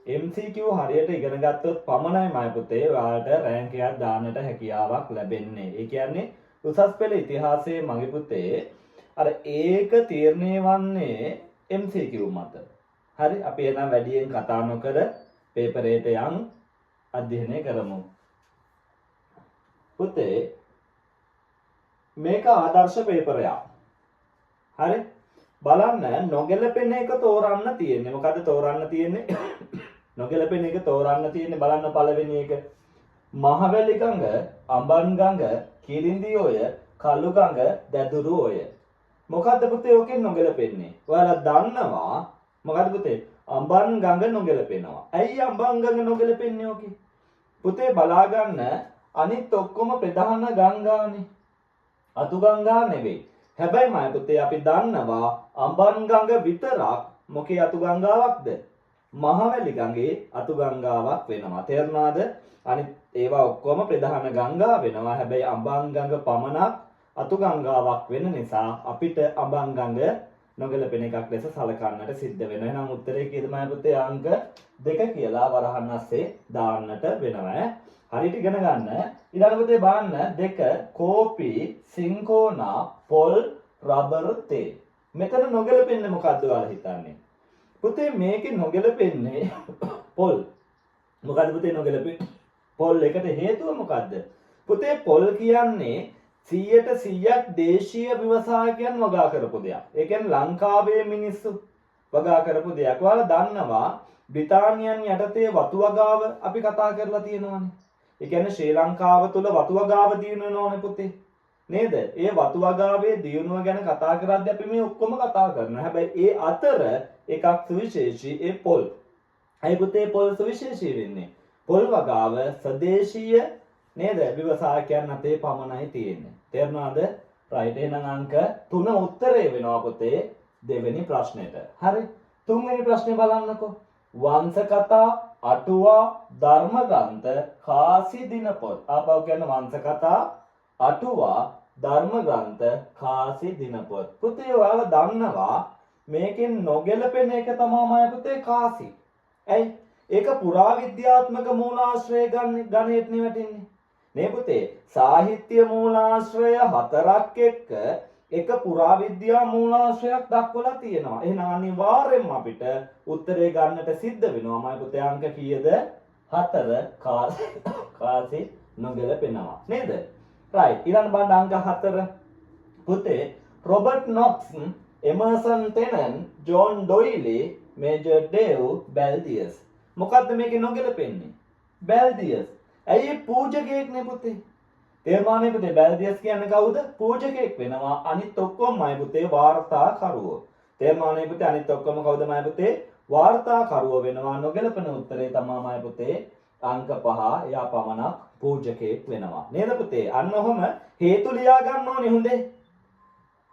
MCQ හරියට ඉගෙන ගත්තොත් පමණයි මයි පුතේ ඔයාලට රෑන්ක් එකක් දාන්නට හැකියාවක් ලැබෙන්නේ. ඒ කියන්නේ උසස් පෙළ ඉතිහාසයේ මගේ පුතේ අර ඒක තීරණය වන්නේ MCQ මත. හරි අපි එනම් වැඩියෙන් කතා නොකර පේපර් එකට යන් අධ්‍යයනය කරමු. පුතේ මේක ආදර්ශ පේපරයක්. හරි බලන්න නොගැලපෙන එක තෝරන්න තියෙන්නේ. මොකද්ද තෝරන්න තියෙන්නේ? නොගැලපෙන එක තෝරන්න තියෙන්නේ බලන්න පළවෙනි එක. මහවැලි ගඟ, අඹන් ගඟ, කිරිඳි ඔය, කළු ගඟ, දැදුරු ඔය. මොකද්ද පුතේ ඔකෙන් නොගැලපෙන්නේ? ඔයාලා දන්නවා මොකද්ද පුතේ? අඹන් ගඟ නොගැලපෙනවා. ඇයි අඹන් ගඟ නොගැලපෙන්නේ ඔකේ? පුතේ බලා ගන්න අනිත් ඔක්කොම ප්‍රධාන ගංගානේ. අතු ගංගා නෙවෙයි. හැබැයි මම පුතේ අපි දන්නවා අඹන් ගඟ විතරක් මොකේ අතු ගංගාවක්ද? මහවැලි ගඟේ අතු ගංගාවක් වෙනවා. තේරුණාද? අනිත් ඒවා ඔක්කොම ප්‍රධාන ගංගා වෙනවා. හැබැයි අඹන් ගඟ පමණක් අතු ගංගාවක් වෙන නිසා අපිට අඹන් ගඟ නොගැලපෙන එකක් ලෙස සලකන්නට සිද්ධ වෙනවා. එහෙනම් උත්තරේ කීයද මම පුතේ? අංක 2 කියලා වරහන් අස්සේ දාන්නට වෙනවා. හරියට ඉගෙන ගන්න. ඊළඟ පුතේ බලන්න 2 කෝපි, සින්කෝනා, පොල්, රබර්, තේ. මෙතන නොගැලපෙන්නේ මොකද්ද ඔයාලා හිතන්නේ? පුතේ මේකේ නොගැලපෙන්නේ පොල්. මොකද්ද පුතේ නොගැලපෙන්නේ? පොල් එකට හේතුව මොකද්ද? පුතේ පොල් කියන්නේ 100% දේශීය ව්‍යවසායකයන් වගා කරපු දෙයක්. ඒ කියන්නේ ලංකාවේ මිනිස්සු වගා කරපු දෙයක්. ඔයාලා දන්නවා බ්‍රිතාන්‍යයන් යටතේ වතු වගාව අපි කතා කරලා තියෙනවානේ. ඒ කියන්නේ ශ්‍රී ලංකාව තුල වතු වගාව දිනනවනේ පුතේ. නේද? ඒ වතු වගාවේ දියුණුව ගැන කතා කරද්දී අපි මේ ඔක්කොම කතා කරනවා. හැබැයි ඒ අතර එකක් සුවිශේෂී ඒ පොල්. අය පුතේ පොල් සුවිශේෂී වෙන්නේ. පොල් වගාව ස්වදේශීය නේද? ව්‍යවසායකයන් අතේ පමණයි තියෙන්නේ. තේරුණාද? රයිට්. එහෙනම් අංක 3 උත්තරේ වෙනවා පුතේ දෙවෙනි ප්‍රශ්නෙට. හරි. තුන්වෙනි ප්‍රශ්නේ බලන්නකෝ. වංශ කතා, අටුවා, ධර්මග්‍රන්ථ, කාසි දිනපොත්. ආපහු කියන වංශ කතා, අටුවා, ධර්මග්‍රන්ථ, කාසි දිනපොත්. පුතේ ඔයාලා දන්නවා මේකෙන් නොගැලපෙන එක තමයි පුතේ කාසි. ඇයි? ඒක පුරාවිද්‍යාත්මක මූලාශ්‍රය ගණයට නෙවටින්නේ. නේ පුතේ සාහිත්‍ය මූලාශ්‍රය 4ක් එක්ක එක පුරාවිද්‍යා මූලාශ්‍රයක් දක්වලා තියෙනවා. එහෙනම් අනිවාර්යෙන්ම අපිට උත්තරේ ගන්නට සිද්ධ වෙනවා. මම පුතේ අංක කීයද? 4 කාසි නොගැලපෙනවා. නේද? right. ඊළඟ බලන්න අංක 4. පුතේ Robert Knox, Emerson Tennent, John D'Oyly, Major Dave Baldaeus. මොකද්ද මේකේ නොගැලපෙන්නේ? බැල්දියස්. ඇයි පූජකයෙක් නේ පුතේ? තේරුණානේ පුතේ බැල්දියස් කියන්නේ කවුද? පූජකයෙක් වෙනවා. අනිත් ඔක්කොම මයි පුතේ වාර්තාකරුවෝ. තේරුණානේ පුතේ අනිත් ඔක්කොම කවුද මයි පුතේ? වාර්තාකරුවෝ වෙනවා. නොගැලපෙන උත්තරේ තමයි මයි පුතේ අංක 5. එයා පමණක් පූජකයෙක් වෙනවා. නේද පුතේ? අන්න ඔහම හේතු ලියා ගන්න ඕනේ හොඳේ.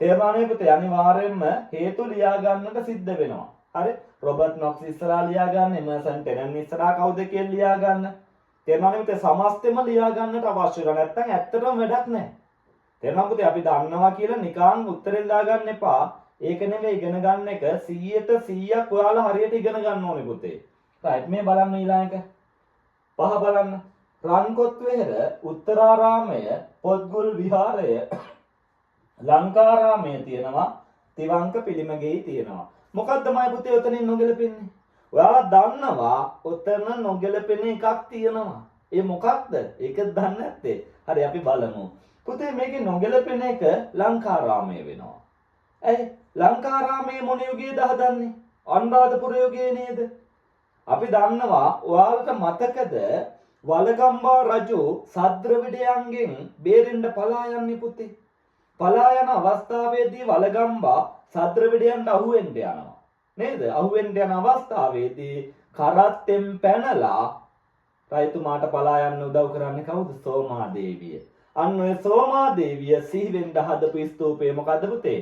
තේරුණානේ පුතේ අනිවාර්යයෙන්ම හේතු ලියා ගන්නට සිද්ධ වෙනවා. හරි? රොබර්ට් නොක්ස් ඉස්සරහා ලියා ගන්න, එමර්සන් ටෙනන් ඉස්සරහා කවුද කියලා ලියා ගන්න. තේරුණානේ පුතේ සමස්තෙම ලියා ගන්නට අවශ්‍ය වෙනවා. නැත්නම් ඇත්තටම වැඩක් නැහැ. තේරුණා පුතේ අපි දන්නවා කියලා නිකන් උත්තරේ දාගන්න එපා. ඒක නෙමෙයි ඉගෙන ගන්න එක 100% ඔයාලා හරියට ඉගෙන ගන්න ඕනේ පුතේ. right මේ බලන්න ඊළඟ එක. පහ බලන්න. රන්කොත් වෙහෙර, උත්තරාරාමය, පොත්ගුල් විහාරය, ලංකාරාමය තියෙනවා, තිවංක පිළිමගෙයි තියෙනවා. මොකද්ද මයි පුතේ උතනින් නොගැලපෙන්නේ? ඔයාලා දන්නවා උතන නොගැලපෙන එකක් තියෙනවා. ඒ මොකක්ද? ඒක දන්නේ නැත්තේ. හරි අපි බලමු. පුතේ මේකේ නොගැලපෙන එක ලංකාරාමය වෙනවා. ඇයි? ලංකාරාමයේ මොන යුගයේද හදන්නේ? අනුරාධපුර යුගයේ නේද? අපි දන්නවා ඔයාලට මතකද වලගම්බා රජු සද්‍රවිඩයන්ගෙන් බේරෙන්න පලා යන්නේ පුතේ. පලා යන අවස්ථාවේදී වලගම්බා සද්‍රවිඩයන්ට අහුවෙන්න යනවා. නේද? අහුවෙන්න යන අවස්ථාවේදී කරත්තෙන් පැනලා රජතුමාට පලා යන්න උදව් කරන්නේ කවුද? සෝමාදේවිය. අන්න ඔය සෝමාදේවිය සිහි වෙන්න හදපු ස්තූපය මොකද්ද පුතේ?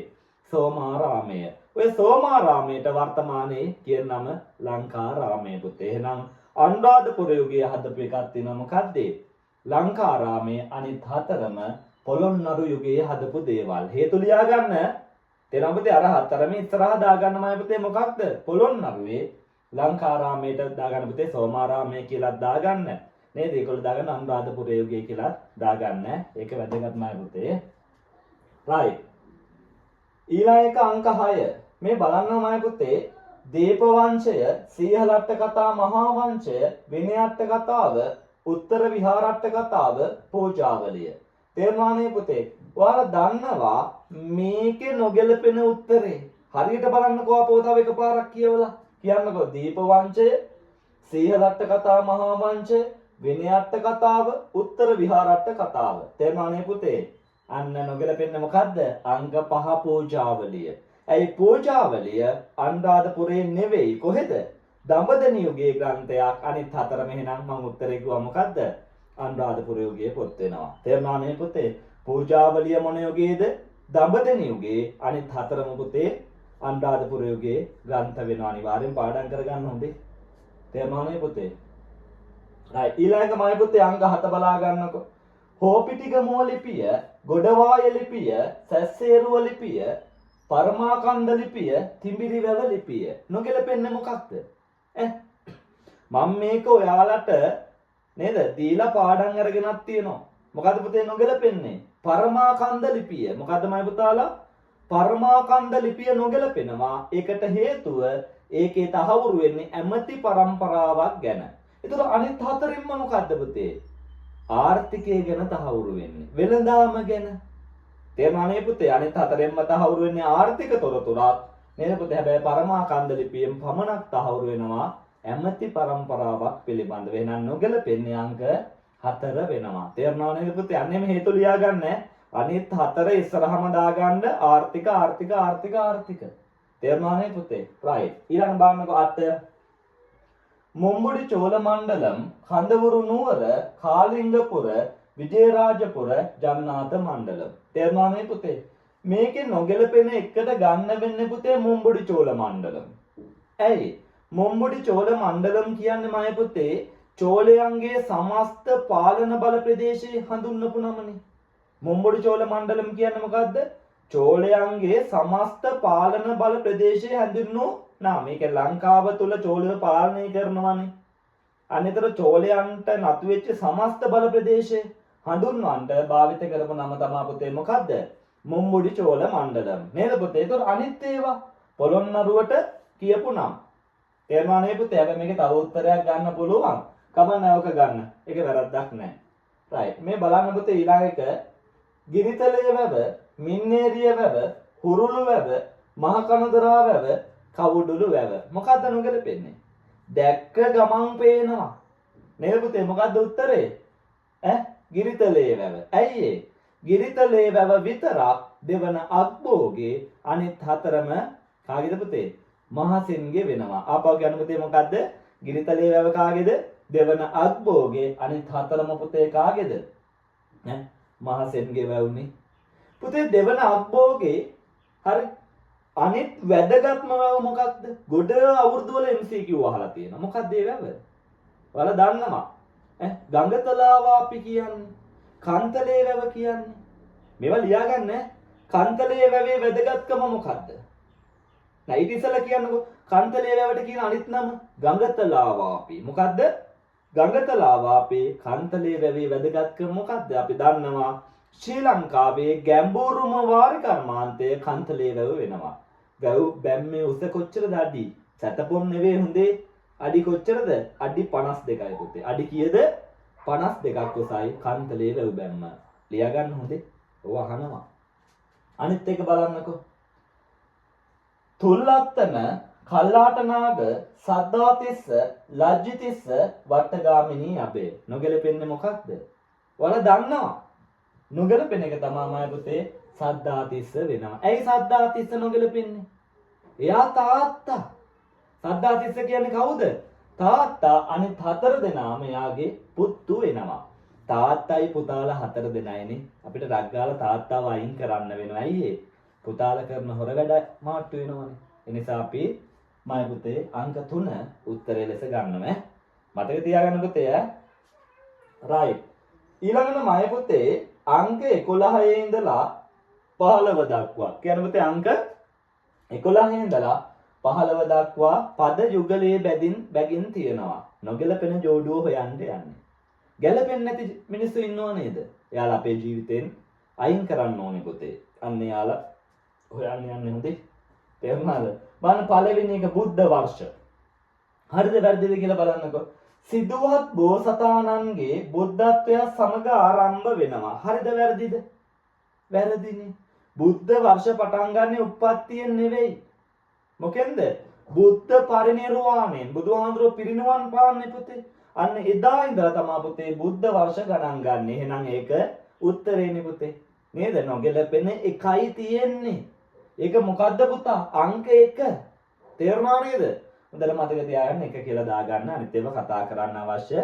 සෝමාරාමය. ඔය සෝමාරාමයට වර්තමානයේ කියන නම ලංකාරාමය පුතේ. එහෙනම් අනුරාධපුර යුගයේ හදපු එකක් තියෙනවා මොකද්ද? ලංකාරාමයේ අනිත් හතරම පොළොන්නරු යුගයේ හදපු දේවල්. හේතු ලියා ගන්න. තේරෙනවද? අර හතරම ඉස්සරහා දාගන්නමයි පුතේ මොකක්ද? පොළොන්නරුවේ ලංකාරාමයට දාගන්න පුතේ සෝමාරාමය කියලා දාගන්න. නේද? ඒකවල දාගන්න අනුරාධපුර යුගය කියලා දාගන්න. ඒක වැදගත්මයි පුතේ. right. ඊළඟ එක අංක 6. මේ බලන්නමයි පුතේ දීපවංශය, සීහලට්ට කතා මහා වංශය, විනයට්ට කතාව, උත්තර විහාරට්ට කතාව, පූජාවලිය. තේරුණානේ පුතේ? ඔයාලා දන්නවා මේකේ නොගැලපෙන උත්තරේ. හරියට බලන්නකෝ අපෝ තව එකපාරක් කියවලා. කියන්නකෝ දීපවංශය, සීහලට්ට කතා මහා වංශය, විනයට්ට කතාව, උත්තර විහාරට්ට කතාව. තේරුණානේ පුතේ? අන්න නොගැලපෙන්නේ මොකද්ද? අංග 5 පූජාවලිය. ඇයි පූජාවලිය අනුරාධපුරේ නෙවෙයි කොහෙද? දඹදෙණි යුගයේ ග්‍රන්ථයක්. අනිත් හතරම එහෙනම් මම උත්තරේ කිව්වා මොකද්ද? අනුරාධපුර යුගයේ පොත් වෙනවා. තේරුණා නේ පුතේ? පූජාවලිය මොන යුගයේද? දඹදෙණි යුගයේ. අනිත් හතරම පුතේ අනුරාධපුර යුගයේ ග්‍රන්ථ වෙනවා. අනිවාර්යෙන් පාඩම් කරගන්න හොඳේ. තේරුණා නේ පුතේ? right. ඊළඟ මයි පුතේ අංග 7 බලා ගන්නකො. හෝපිටිගමුව ලිපිය, ගොඩවාය ලිපිය, සැස්සේරුව ලිපිය, පරමාකන්ද ලිපිය, තිඹිරිවැව ලිපිය. නොගැලපෙන්නේ මොකක්ද? මම මේක ඔයාලට නේද දීලා පාඩම් අරගෙනක් තියෙනවා. මොකද්ද පුතේ නොගැලපෙන්නේ? පරමාකන්ද ලිපිය. මොකද්ද මයි පුතාලා? පරමාකන්ද ලිපිය නොගැලපෙනවා. ඒකට හේතුව ඒකේ තහවුරු වෙන්නේ ඇමති පරම්පරාවක් ගැන. ඒතර අනිත් හතරින්ම මොකද්ද පුතේ? ආර්ථිකය ගැන තහවුරු වෙන්නේ. වෙළඳාම ගැන. තේරුණානේ පුතේ? අනිත් හතරෙන්ම තහවුරු වෙන්නේ ආර්ථික තොරතුරක්. නේද පුතේ? හැබැයි පරමාකන්ද ලිපියෙන් පමණක් තහවුරු වෙනවා ඇමති පරම්පරාවක් පිළිබඳව. එහෙනම් නොගැලපෙන්නේ අංක 4 වෙනවා. තේරුණා නේද පුතේ? අන්නේම හේතු ලියාගන්න. අනිත් හතර ඉස්සරහම දාගන්න ආර්ථික. තේරුණා නේ පුතේ? right. ඊළඟ බලන්නකෝ 8. මොම්බුඩි චෝල මණ්ඩලම්, කඳවුරු නුවර, කාලිංගපුර, විජේරාජපුර, ජන්නාත මණ්ඩලම්. තේරුණා නේ පුතේ? මේකේ නොගැලපෙන එකට ගන්න වෙන්නේ පුතේ මොම්බුඩි චෝල මණ්ඩලම්. ඇයි? මොම්බුඩි චෝල මණ්ඩලම් කියන්නේ මය පුතේ චෝලයන්ගේ සමස්ත පාලන බල ප්‍රදේශයේ හඳුන්වපු නමනේ. මොම්බුඩි චෝල මණ්ඩලම් කියන්නේ මොකද්ද? චෝලයන්ගේ සමස්ත පාලන බල ප්‍රදේශයේ හඳුන්වු මේක ලංකාව තුල චෝලය පාලනය කරනවානේ. අනිතර චෝලයන්ට නතු වෙච්ච සමස්ත බල ප්‍රදේශය හඳුන්වන්න භාවිත කරපු නම තමයි පුතේ මොකද්ද? මොම්බුඩි චෝල මණ්ඩලම්. නේද පුතේ? ඒතර අනිත් ඒවා පොළොන්නරුවට කියපු නම. තේරුණා නේ පුතේ? හැබැයි මේකේ තව උත්තරයක් ගන්න පුළුවන්. කමන්න ඔක ගන්න. ඒක වැරද්දක් නෑ. right. මේ බලන්න පුතේ ඊළඟ එක ගිරිතලයේ වැව, මින්නේරිය වැව, හුරුළු වැව, මහ කනදරා වැව, කවුඩුළු වැව. මොකද්ද නොගැලපෙන්නේ? දැක්ක ගමන් පේනවා. නේද පුතේ? මොකද්ද උත්තරේ? ගිරිතලයේ වැව. ඇයි ඒ? ගිරිතලයේ වැව විතරක් දෙවන අග්බෝගේ අනිත් හතරම කාගේද පුතේ? මහසෙන්ගේ වෙනවා. ආපහු කියන්න පුතේ මොකද්ද? ගිරිතලයේ වැව කාගේද? දෙවන අග්බෝගේ අනිත් හතරම පුතේ කාගේද? මහසෙන්ගේ වැවුනේ. පුතේ දෙවන අග්බෝගේ හරි අනිත් වැදගත්ම වැව මොකක්ද? ගොඩ අවුරුදු වල MCQ අහලා තියෙනවා. මොකක්ද ඒ වැව? ඔයාලා දන්නවා. ගංගතලාවාපි කියන්නේ, කන්තලේ වැව කියන්නේ. මේවා ලියාගන්න. කන්තලේ වැවේ වැදගත්කම මොකක්ද? ඊට ඉස්සෙල්ලා කියන්නකෝ කන්තලේ වැවට කියන අනිත් නම ගංගතලාවාපි. මොකද්ද? ගංගතලාවාපි කන්තලේ වැවේ වැදගත්කම මොකද්ද? අපි දන්නවා ශ්‍රී ලංකාවේ ගැඹුරුම වාරි කර්මාන්තය කන්තලේ වැව වෙනවා. වැව් බැම්මේ උස කොච්චරද අඩි? සැතපොම් නෙවෙයි හොඳේ. අඩි කොච්චරද? අඩි 52යි පුතේ. අඩි කීයද? 52ක් උසයි කන්තලේ වැව් බැම්ම. ලියා ගන්න හොඳේ. ඔව අහනවා. අනිත් එක බලන්නකෝ. තුල්ලත්තන, කල්ලාටනාග, සද්දාතිස්ස, ලජ්ජිතිස්ස, වට්ටගාමිනී අබේ. නොගැලපෙන්නේ මොකක්ද? ඔයාලා දන්නවා. නොගැලපෙන එක තමයි පුතේ සද්දාතිස්ස වෙනවා. ඇයි සද්දාතිස්ස නොගැලපෙන්නේ? එයා තාත්තා. සද්දාතිස්ස කියන්නේ කවුද? තාත්තා. අනිත් හතර දෙනාම එයාගේ පුතු වෙනවා. තාත්තයි පුතාලා හතර දෙනයිනේ. අපිට රක් ගාලා තාත්තාව අයින් කරන්න වෙනවා. ඇයි ඒ? පුතාලා කරන හොර වැඩ මාට්ටු වෙනවනේ. ඒ නිසා අපි මයි පුතේ අංක 3 උත්තරය ලෙස ගන්නවා. මතක තියාගන්න පුතේ. right. ඊළඟට මයි පුතේ අංක 11 ඉඳලා 15 දක්වා. කියන පුතේ අංක 11 ඉඳලා 15 දක්වා පද යුගලයේ බැගින් තියෙනවා. නොගැලපෙන ජෝඩුව හොයන්න යන්නේ. ගැලපෙන්නේ නැති මිනිස්සු ඉන්නව නේද? එයාලා අපේ ජීවිතෙන් අයින් කරන්න ඕනේ පුතේ. අන්න එයාලා හොයන්න යන්නේ හොඳේ. තේරුණාද? බලන්න පළවෙනි එක බුද්ධ වර්ෂ. හරිද වැරදිද කියලා බලන්නකෝ. සිදුවත් බෝසතාණන්ගේ බුද්ධත්වය සමග ආරම්භ වෙනවා. හරිද වැරදිද? වැරදිනේ. බුද්ධ වර්ෂ පටන් ගන්න උප්පත්තියෙන් නෙවෙයි. මොකෙන්ද? බුද්ධ පරිනිර්වාණයෙන්. බුදුහාඳුරෝ පිරිනිවන් පාන්නේ පුතේ. අන්න එදා ඉඳලා තමයි පුතේ බුද්ධ වර්ෂ ගණන් ගන්න. එහෙනම් ඒක උත්තරේනේ පුතේ. නේද? නොගැලපෙන එකයි තියෙන්නේ. ඒක මොකද්ද පුතා? අංක 1. තේරුණා නේද? හොඳට මතක තියාගන්න 1 කියලා දාගන්න. අනිත් ඒවා කතා කරන්න අවශ්‍ය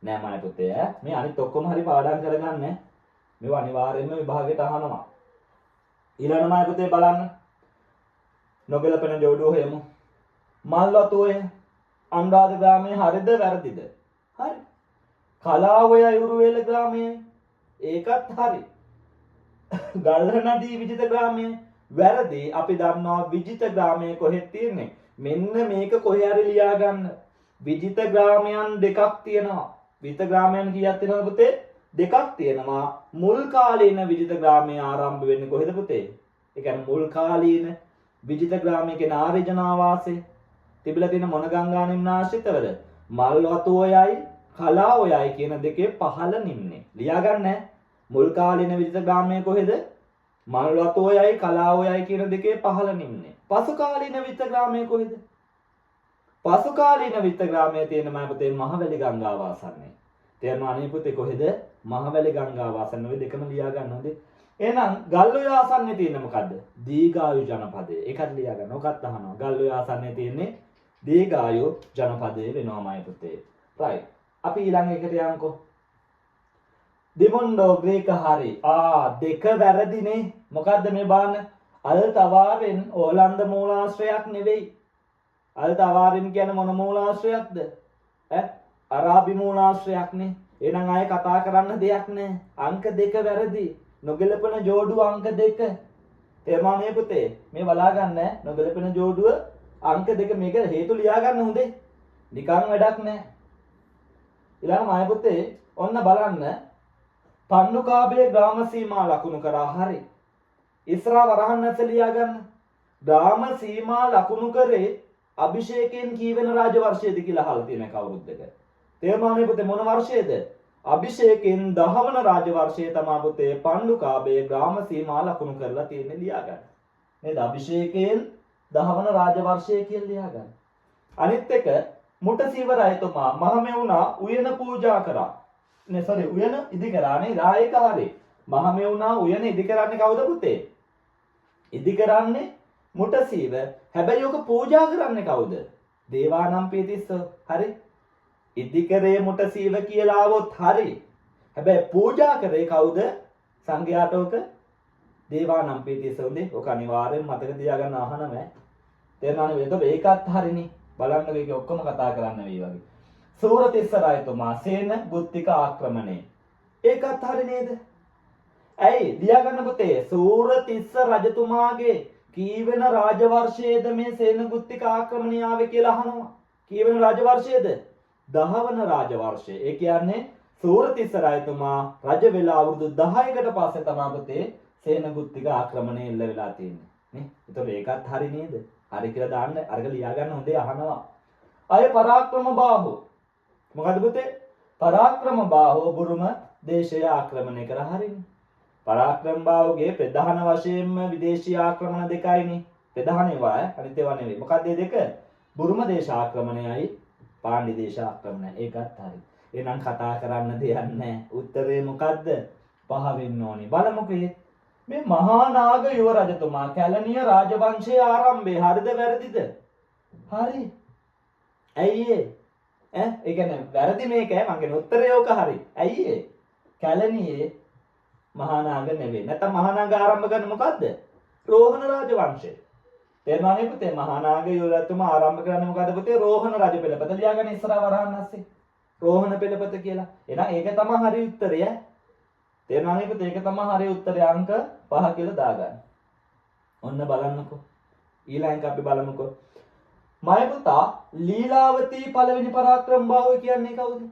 නෑ මයි පුතේ. මේ අනිත් ඔක්කොම හරි පාඩම් කරගන්න. මේවා අනිවාර්යයෙන්ම විභාගයට අහනවා. ඊළඟ මයි පුතේ බලන්න. නොගැලපෙන ජෝඩුව හොයමු. මල්වතුවේ අනුරාධ ග්‍රාමයේ හරිද වැරදිද? හරි. කලාවය යුරුවේල ග්‍රාමයේ ඒකත් හරි. ගල්හනදී විජිත ග්‍රාමයේ වැරදි. අපි දන්නවා විජිත ග්‍රාමයේ කොහෙද තියෙන්නේ? මෙන්න මේක කොහේ හරි ලියා ගන්න. විජිත ග්‍රාමයන් දෙකක් තියෙනවා. විජිත ග්‍රාමයන් කීයක් තියෙනවද පුතේ? දෙකක් තියෙනවා. මුල් කාලීන විජිත ග්‍රාමයේ ආරම්භ වෙන්නේ කොහෙද පුතේ? ඒ කියන්නේ මුල් කාලීන විජිත ග්‍රාමයේ කියන ආර්ය ජනාවාසයේ තිබිලා තියෙන මොන ගංගා නිම්නාශ්‍රිතවල? මල්වතුවයයි කලාවයයි කියන දෙකේ පහළ නිම්නේ. ලියා ගන්න. මුල් කාලීන විජිත ග්‍රාමයේ කොහෙද? මල්වතුවයයි කලාවයයි කියන දෙකේ පහළ නිම්නේ. පසු කාලීන විජිත ග්‍රාමයේ කොහෙද? පසු කාලීන විජිත ග්‍රාමයේ තියෙන මම පුතේ මහවැලි ගංගාව ආසන්නයේ. තේරෙනව අනේ පුතේ කොහෙද? මහවැලි ගංගාව ආසන්න. ඔය දෙකම ලියා ගන්න හොඳේ. එහෙනම් ගල්ඔය ආසන්නයේ තියෙන මොකද්ද? දීඝායු ජනපදය. ඒකත් ලියා ගන්න. ඔකත් අහනවා. ගල්ඔය ආසන්නයේ තියෙන්නේ දීඝායු ජනපදය වෙනවාමයි පුතේ. right. අපි ඊළඟ එකට යන්කෝ. දිමුන්ඩෝ ග්‍රීක හරි. දෙක වැරදිනේ. මොකද්ද මේ බලන්න. අල්තවාරෙන් ඕලන්ද මූලාශ්‍රයක් නෙවෙයි. අල්තවාරෙන් කියන්නේ මොන මූලාශ්‍රයක්ද? අරාබි මූලාශ්‍රයක්නේ. එහෙනම් ආයේ කතා කරන්න දෙයක් නැහැ. අංක 2 වැරදි. නොගැලපෙන ජෝඩුව අංක 2. තේරුණා නේ පුතේ? මේ බලා ගන්න. නොගැලපෙන ජෝඩුව අංක 2 මේක හේතු ලියා ගන්න හොඳේ. නිකන් වැඩක් නැහැ. ඊළඟ මාය පුතේ ඔන්න බලන්න. පන්නුකාභය ග්‍රාම සීමා ලකුණු කරා හරි. ඉස්රා වරහන් නැස ලියා ගන්න. ග්‍රාම සීමා ලකුණු කරේ අභිෂේකයෙන් කීවෙන රාජ වර්ෂයේද කියලා අහලා තියෙන කවුරුද්දක. තේරුණා නේ පුතේ මොන වර්ෂයේද? අභිෂේකයෙන් 10 වන රාජ වර්ෂයේ තමයි පුතේ පන්නුකාභය ග්‍රාම සීමා ලකුණු කරලා තියෙන්නේ ලියා ගන්න. නේද? අභිෂේකයෙන් 10 වන රාජ වර්ෂය කියලා ලියා ගන්න. අනිත් එක මුටසීවරයතුමා මහමෙවුනා උයන පූජා කරා. උයන ඉදි කරානේ රායක හරි. මහමෙවුනා උයන ඉදි කරන්නේ කවුද පුතේ? ඉදි කරන්නේ මුටසීව. හැබැයි ඔක පූජා කරන්නේ කවුද? දේවානම්පියතිස්ස. හරි. ඉදි කරේ මුටසීව කියලා આવොත් හරි. හැබැයි පූජා කරේ කවුද? සංඝයාට ඔක දේවානම්පියතිස්ස උනේ. ඔක අනිවාර්යෙන් මතක තියාගන්න අහනවා. තේරුණානේ? එතකොට ඒකත් හරිනේ. බලන්න මේක ඔක්කොම කතා කරන්න වෙයි වගේ. සූරතිස්ස රජතුමා සේන බුද්ධික ආක්‍රමණය. ඒකත් හරි නේද? ඇයි ලියා ගන්න පුතේ? සූරතිස්ස රජතුමාගේ කීවෙන රාජවර්ෂයේද මේ සේන බුද්ධික ආක්‍රමණය ආවේ කියලා අහනවා. කීවෙන රාජවර්ෂයේද? 10 වන රාජවර්ෂය. ඒ කියන්නේ සූරතිස්ස රජතුමා රජ වෙලා අවුරුදු 10කට පස්සේ තමයි පුතේ සේන බුද්ධික ආක්‍රමණය එල්ල වෙලා තියෙන්නේ. නේ? ඒතකොට ඒකත් හරි නේද? හරි කියලා දාන්න අරක ලියා ගන්න හොඳේ අහනවා. අය පරාක්‍රම බාහු. මොකද පුතේ? පරාක්‍රම බාහු බුරුම දේශය ආක්‍රමණය කර හරිනේ. පරාක්‍රම බාහුගේ ප්‍රධාන වශයෙන්ම විදේශීය ආක්‍රමණ දෙකයිනේ. ප්‍රධාන ඒවා අනිත් ඒවා නෙවෙයි. මොකක්ද මේ දෙක? බුරුම දේශ ආක්‍රමණයයි පාණ්ඩි දේශ ආක්‍රමණය. ඒකත් හරි. එහෙනම් කතා කරන්න දෙයක් නැහැ. උත්තරේ මොකද්ද? 5 වෙන්න ඕනේ. බලමුකෝ මේ මහා නාග යුව රජතුමා කැලණිය රාජවංශයේ ආරම්භය හරිද වැරදිද? හරි. ඇයි ඒ? ඒ කියන්නේ වැරදි මේක මං කියන උත්තරය ඕක හරි. ඇයි ඒ? කැලණියේ මහා නාග නෙවෙයි. නැත්නම් මහා නාග ආරම්භ කරන්නේ මොකද්ද? රෝහණ රාජවංශය. තේරුණා නේ පුතේ? මහා නාග යුව රජතුමා ආරම්භ කරන්නේ මොකද්ද පුතේ? රෝහණ රජ පෙළපත ලියාගෙන ඉස්සරහ වරහන් ඇස්සේ. රෝහණ පෙළපත කියලා. එහෙනම් ඒක තමයි හරි උත්තරය. තේරුණා නේ පුතේ? ඒක තමයි හරි උත්තරය. අංක 5 කියලා දාගන්න. ඔන්න බලන්නකෝ. ඊළඟ අපි බලමුකෝ. මය පුතා ලීලාවතී පළවෙනි පරාක්‍රම බාහුව කියන්නේ කවුද?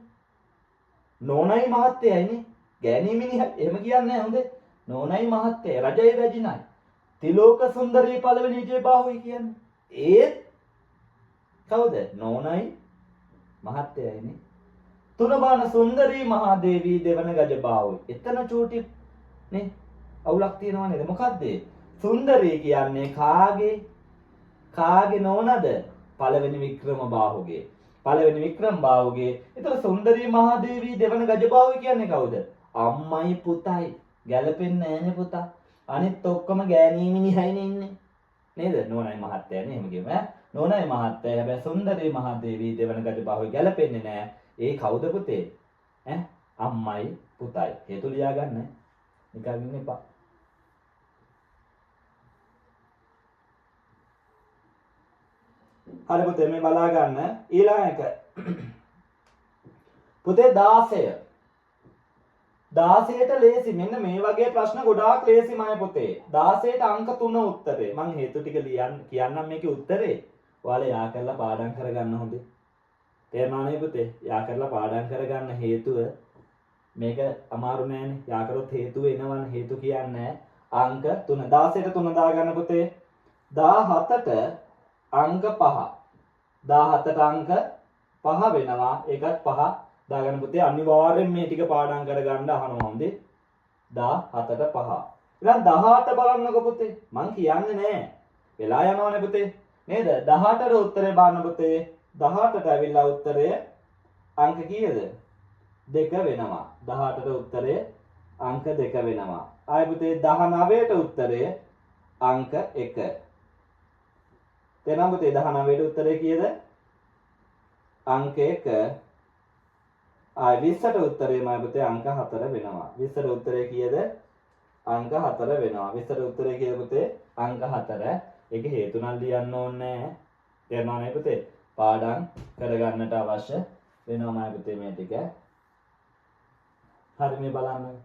නෝනයි මහත්තයයිනේ. ගෑණී මිනිහා එහෙම කියන්නේ නැහැ හොඳේ. නෝනයි මහත්තයයි රජයි රජිනයි. තිලෝක සුන්දරී පළවෙනි විජය බාහුවයි කියන්නේ. ඒත් කවුද? නෝනයි මහත්තයයිනේ. තුනබාන සුන්දරී මහදේවී දෙවන ගජ බාහුවයි. එතන චූටි නේ අවුලක් තියෙනවා නේද? මොකද්ද? සුන්දරී කියන්නේ කාගේ නෝනද? පළවෙනි වික්‍රම බාහුගේ. පළවෙනි වික්‍රම බාහුගේ. ඒතර සුන්දරී මහදේවී දෙවන ගජ බාහුව කියන්නේ කවුද? අම්මයි පුතයි. ගැලපෙන්නේ නැහැනේ පුතා. අනිත් ඔක්කොම ගෑණී මිනිහයිනේ ඉන්නේ. නේද? නෝනයි මහත්තයානේ එහෙම කියමු ඈ. නෝනයි මහත්තයා හැබැයි සුන්දරී මහදේවී දෙවන ගජ බාහුව ගැලපෙන්නේ නැහැ. ඒ කවුද පුතේ? ඈ අම්මයි පුතයි. හේතු ලියා ගන්න. නිකන් ඉන්න එපා. හරි පුතේ මේ බලා ගන්න ඊළඟ එක. පුතේ 16. 16ට ලේසි. මෙන්න මේ වගේ ප්‍රශ්න ගොඩාක් ලේසිමයි පුතේ. 16ට අංක 3 උත්තරේ. මං හේතු ටික කියන්නම් මේකේ උත්තරේ. ඔයාලා යා කරලා පාඩම් කරගන්න හොඳේ. තේරුණා නේ පුතේ? යා කරලා පාඩම් කරගන්න හේතුව මේක අමාරු නෑනේ. යා කරොත් හේතුව එනවනේ. හේතු කියන්නේ අංක 3. 16ට 3 දාගන්න පුතේ. 17ට අංක 5. 17ට අංක 5 වෙනවා. ඒකත් 5 දාගන්න පුතේ. අනිවාර්යෙන් මේ ටික පාඩම් කරගන්න අහනවා හොඳේ. 17ට 5. ඊළඟ 18 බලන්නකො පුතේ. මං කියන්නේ නෑ. වෙලා යනවනේ පුතේ. නේද? 18ට උත්තරේ බලන්න පුතේ. 18ට ඇවිල්ලා උත්තරය අංක කීයද? 2 වෙනවා. 18ට උත්තරය අංක 2 වෙනවා. ආයි පුතේ 19ට උත්තරය අංක 1. තේරෙනවද පුතේ? 19ට උත්තරේ කීයද? අංක 1. ආයි 20ට උත්තරේ මම පුතේ අංක 4 වෙනවා. 20ට උත්තරේ කීයද? අංක 4 වෙනවා. 20ට උත්තරේ කීයද පුතේ? අංක 4. ඒක හේතු නම් ලියන්න ඕනේ නැහැ. තේරුණා නේද පුතේ? පාඩම් කරගන්නට අවශ්‍ය වෙනවා මම පුතේ මේ ටික. හරි මේ බලන්න.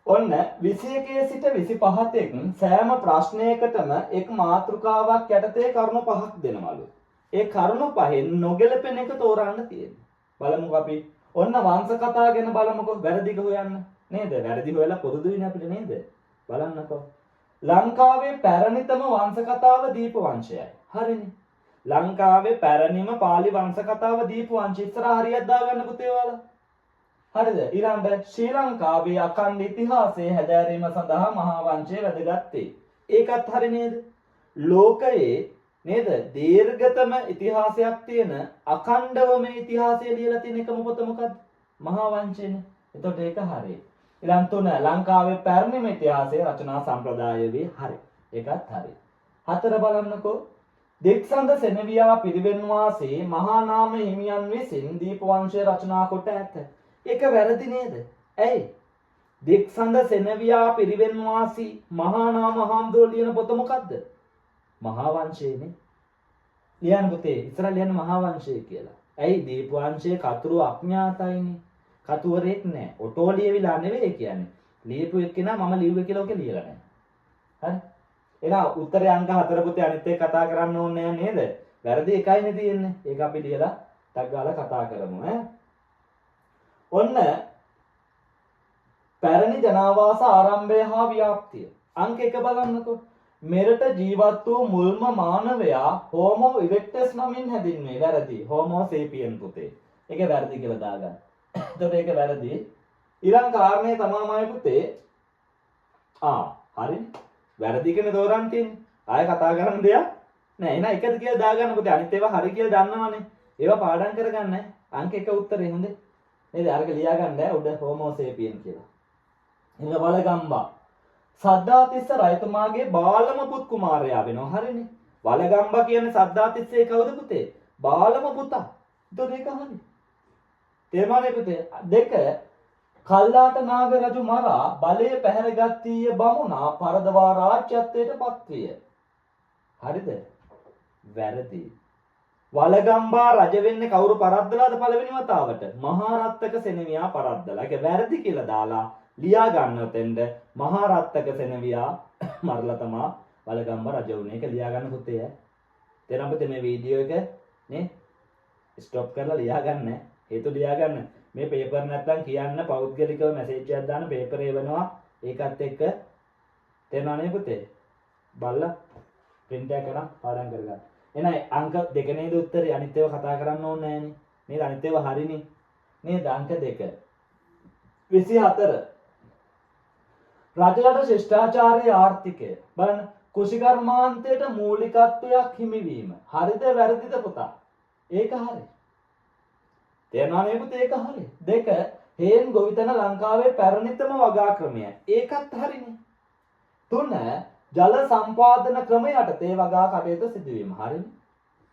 ඔන්න 21 සිට 25 තෙක් සෑම ප්‍රශ්නයකටම එක් මාතෘකාවක් යටතේ කරුණු 5ක් දෙනවලු. ඒ කරුණු පහෙන් නොගැලපෙන එක තෝරන්න තියෙනවා. බලමුකෝ අපි. ඔන්න වංශ කතා ගැන බලමුකෝ. වැරදික හොයන්න. නේද? වැරදි හොයලා පුරුදුයිනේ අපිට නේද? බලන්නකෝ. ලංකාවේ පැරණිතම වංශ කතාව දීප වංශයයි. හරිනේ. ලංකාවේ පැරණිම පාලි වංශ කතාව දීප වංශය. ඉස්සරහ හරියට දාගන්න පුතේ ඔයාලා. හරිද? ඊළඟට ශ්‍රී ලංකාවේ අඛණ්ඩ ඉතිහාසයේ හැදෑරීම සඳහා මහා වංශය වැදගත්ේ. ඒකත් හරි නේද? ලෝකයේ නේද? දීර්ඝතම ඉතිහාසයක් තියෙන අඛණ්ඩවම ඉතිහාසය ලියලා තියෙන එකම පොත මොකද්ද? මහා වංශයනේ. එතකොට ඒක හරි. ඊළඟ 3 ලංකාවේ පැරණිම ඉතිහාසයේ රචනා සම්ප්‍රදායයේ හරි. ඒකත් හරි. 4 බලන්නකෝ. දෙක්සඳ සෙනවියා පිරිවෙන් වාසී මහා නාම හිමියන් විසින් දීප වංශය රචනා කොට ඇත. ඒක වැරදි නේද? ඇයි? දෙක්සඳ සෙනවියා පිරිවෙන් වාසී මහා නාම හාමුදුරුවෝ ලියන පොත මොකද්ද? මහා වංශයනේ. ලියන්න පුතේ. ඉස්සරහ ලියන්න මහා වංශය කියලා. ඇයි? දීප වංශයේ කතුරු අඥාතයිනේ. කතුවරෙක් නෑ. ඔටෝ ලියවිලා නෙවෙයි කියන්නේ. ලියපු එක්කෙනා මම ලියුවේ කියලා ඔක ලියලා නෑ. හරි? එහෙනම් උත්තරේ අංක 4 පුතේ අනිත් එක කතා කරන්න ඕනේ නෑ නේද? වැරදි එකයිනේ තියෙන්නේ. ඒක අපි ලියලා ටක් ගාලා කතා කරමු ඈ. ඔන්න පැරණි ජනාවාස ආරම්භය හා ව්‍යාප්තිය. අංක 1 බලන්නකෝ. මෙරට ජීවත් වූ මුල්ම මානවයා හෝමෝ ඉරෙක්ටස් නමින් හැඳින්වේ. වැරදි. හෝමෝ සේපියන් පුතේ. ඒක වැරදි කියලා දාගන්න. එතකොට ඒක වැරදි. ඊළඟ කාරණේ තමයි පුතේ. හරි. වැරදි කියන දෝරන් තියෙන්නේ. ආයෙ කතා කරන්න දෙයක් නෑ. එහෙනම් එකද කියලා දාගන්න පුතේ. අනිත් ඒවා හරි කියලා දන්නවනේ. ඒවා පාඩම් කරගන්න. අංක 1 උත්තරේ හොඳේ. නේද? අරක ලියා ගන්න උඩ හෝමෝ සේපියන් කියලා. එන්න වලගම්බා. සද්ධාතිස්ස රජතුමාගේ බාලම පුත් කුමාරයා වෙනවා. හරිනේ. වලගම්බා කියන්නේ සද්ධාතිස්සේ කවුද පුතේ? බාලම පුතා. එතකොට ඒක හරි. තේරුණානේ පුතේ? 2 කල්ලාට නාග රජු මරා බලය පැහැරගත්තීය බමුණා පරදවා රාජ්‍යත්වයට පත්විය. හරිද? වැරදි. වලගම්බා රජ වෙන්නේ කවුරු පරද්දලාද පළවෙනි වතාවට? මහරත්තක සෙනවියා පරද්දලා. ඒක වැරදි කියලා දාලා ලියා ගන්න උතෙන්ද මහරත්තක සෙනවියා මරලා තමා වලගම්බා රජ වුණේ. ඒක ලියා ගන්න පුතේ. තේරෙනවද පුතේ මේ වීඩියෝ එක නේ ස්ටොප් කරලා ලියා ගන්න. හේතු ලියා ගන්න. මේ පේපර් නැත්තම් කියන්න පෞද්ගලිකව මැසේජ් එකක් දාන්න පේපර් එවනවා. ඒකත් එක්ක තේරෙනවනේ පුතේ. බලලා print එක කරන් පාඩම් කරගන්න. එහෙනම් අංක 2 නේද උත්තරේ අනිත් ඒවා කතා කරන්න ඕනේ නෑනේ. නේද අනිත් ඒවා හරිනේ. නේද අංක 2. 24 රජරට ශිෂ්ටාචාරයේ ආර්ථිකය බලන්න කුෂිකර්මාන්තයට මූලිකත්වයක් හිමිවීම හරිද වැරදිද පුතා? ඒක හරි. තේරෙනවනේ පුතේ ඒක හරි. 2 හේන් ගොවිතැන ලංකාවේ පැරණිතම වගා ක්‍රමය. ඒකත් හරිනේ. 3 ජල සම්පාදන ක්‍රම යටතේ වගා කටයුතු සිදුවීම. හරිනේ.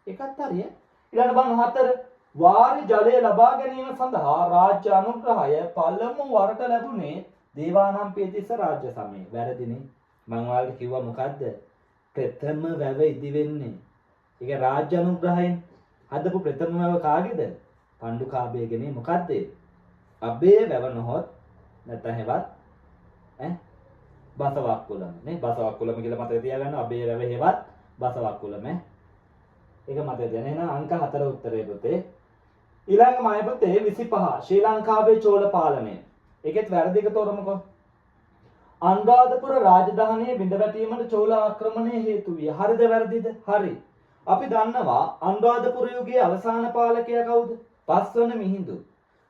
ඒකත් හරිය. ඊළඟ බලන්න 4 වාරි ජලය ලබා ගැනීම සඳහා රාජ්‍ය අනුග්‍රහය පළමු වරට ලැබුණේ දේවානම්පියතිස්ස රාජ්‍ය සමයේ. වැරදිනේ. මම ඔයාලට කිව්වා මොකද්ද? ප්‍රථම වැව ඉදි වෙන්නේ. ඒක රාජ්‍ය අනුග්‍රහයෙන් හදපු ප්‍රථම වැව කාගේද? පණ්ඩුකාභයගේනේ. මොකද්ද? අබේ වැව නොහොත් නැත්නම් හෙවත් බසවක්කුලම නේ. බසවක්කුලම කියලා මතක තියාගන්න. අබේ වැව හෙවත් බසවක්කුලම. ඒක මතක තියාගන්න. එහෙනම් අංක 4 උත්තරේ පුතේ. ඊළඟ මය පුතේ 25 ශ්‍රී ලංකාවේ චෝල පාලනය. ඒකෙත් වැරදි එක තෝරමුකෝ. අනුරාධපුර රාජධානියේ බිඳ වැටීමට චෝල ආක්‍රමණය හේතු විය. හරිද වැරදිද? හරි. අපි දන්නවා අනුරාධපුර යුගයේ අවසාන පාලකයා කවුද? පස්වන මිහිඳු.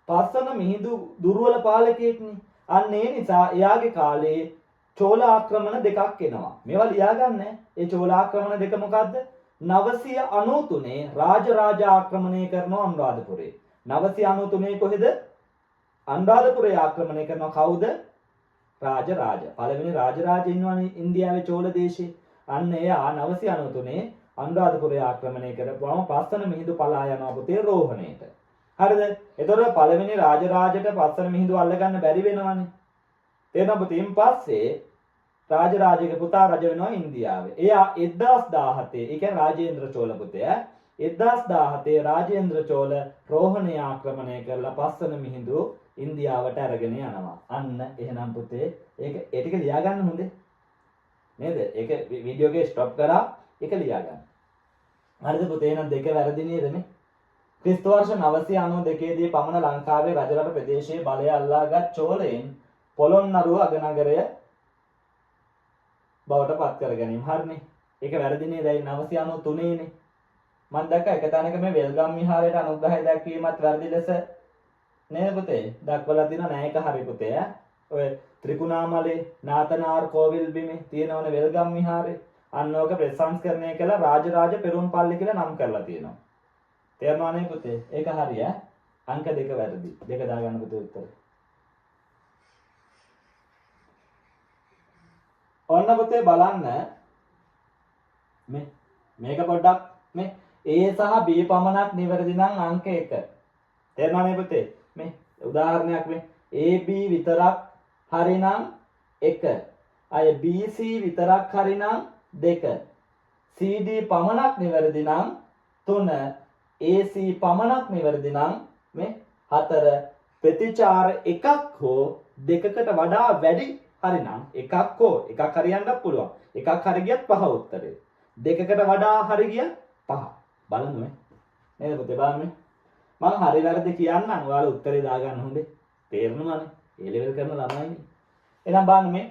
පස්වන මිහිඳු දුර්වල පාලකයෙක්නේ. අන්න ඒ නිසා එයාගේ කාලේ චෝල ආක්‍රමණ දෙකක් එනවා. මේවා ලියාගන්න. ඒ චෝල ආක්‍රමණ දෙක මොකද්ද? 993 රාජරාජ ආක්‍රමණය කරනවා අනුරාධපුරේ. 993 කොහෙද? අනුරාධපුරේ ආක්‍රමණය කරනවා කවුද? රාජරාජ. පළවෙනි රාජරාජ ඉන්නවනේ ඉන්දියාවේ චෝල දේශේ. අන්න එයා 993 අනුරාධපුරේ ආක්‍රමණය කරපුවම පස්වන මිහිඳු පලා යනවා පුතේ රෝහණයට. හරිද? එතකොට පළවෙනි රාජරාජට පස්වන මිහිඳු අල්ලගන්න බැරි වෙනවනේ. එතන පුතින් පස්සේ රාජරාජගේ පුතා රජ වෙනවා ඉන්දියාවේ. එයා 1017 ඒ කියන්නේ රාජේන්ද්‍ර චෝල පුතේ 1017 රාජේන්ද්‍ර චෝල රෝහණය ආක්‍රමණය කරලා පස්වන මිහිඳු ඉන්දියාවට අරගෙන යනවා. අන්න එහෙනම් පුතේ ඒක ඒ ටික ලියා ගන්න හොඳේ. නේද? ඒක වීඩියෝ එකේ ස්ටොප් කරා ඒක ලියා ගන්න. හරිද පුතේ? එහෙනම් දෙක වැරදි නේදනේ? ක්‍රිස්තු වර්ෂ 992 දී පමණ ලංකාවේ රජරට ප්‍රදේශයේ බලය අල්ලාගත් චෝලයන් පොළොන්නරුව අගනගරය බවට පත් කර ගැනීම. හරිනේ. ඒක වැරදි නේද? 993 නේ. මම දැක්ක එක තැනක මේ වෙල්ගම් විහාරයට අනුග්‍රහය දැක්වීමත් වැරදි ලෙස නේද පුතේ? දක්වලා තියෙනවා නෑ. ඒක හරි පුතේ. ඔය ත්‍රිකුණාමලේ නාතනාර් කෝවිල් බිමේ තියෙනවනේ වෙල්ගම් විහාරේ. අන්න ඕක ප්‍රසංස්කරණය කළා රාජරාජ පෙරුම්පල්ලි කියලා නම් කරලා තියෙනවා. තේරුණානේ පුතේ? ඒක හරි ඈ. අංක 2 වැරදි. 2 දාගන්න පුතේ උත්තරේ. ඔන්න පුතේ බලන්න මේක පොඩ්ඩක් මේ A සහ B පමණක් නිවැරදි නම් අංක 1. තේරුණානේ පුතේ? මේ උදාහරණයක් මේ AB විතරක් හරි නම් 1. අය BC විතරක් හරි නම් 2. CD පමණක් නිවැරදි නම් 3. AC පමණක් නිවැරදි නම් මේ 4. ප්‍රතිචාර එකක් හෝ දෙකකට වඩා වැඩි හරි නම් එකක් හෝ එකක් හරියන්නත් පුළුවන්. එකක් හරි ගියත් 5 උත්තරේ. දෙකකට වඩා හරි ගියත් 5. බලන්න මේ. නේද පුතේ බලන්න. මම හරි වැරදි කියන්නම්. ඔයාලා උත්තරේ දාගන්න හොඳේ. තේරෙනවනේ. A level කරන ළමයිනේ. එහෙනම් බලන්න මේ.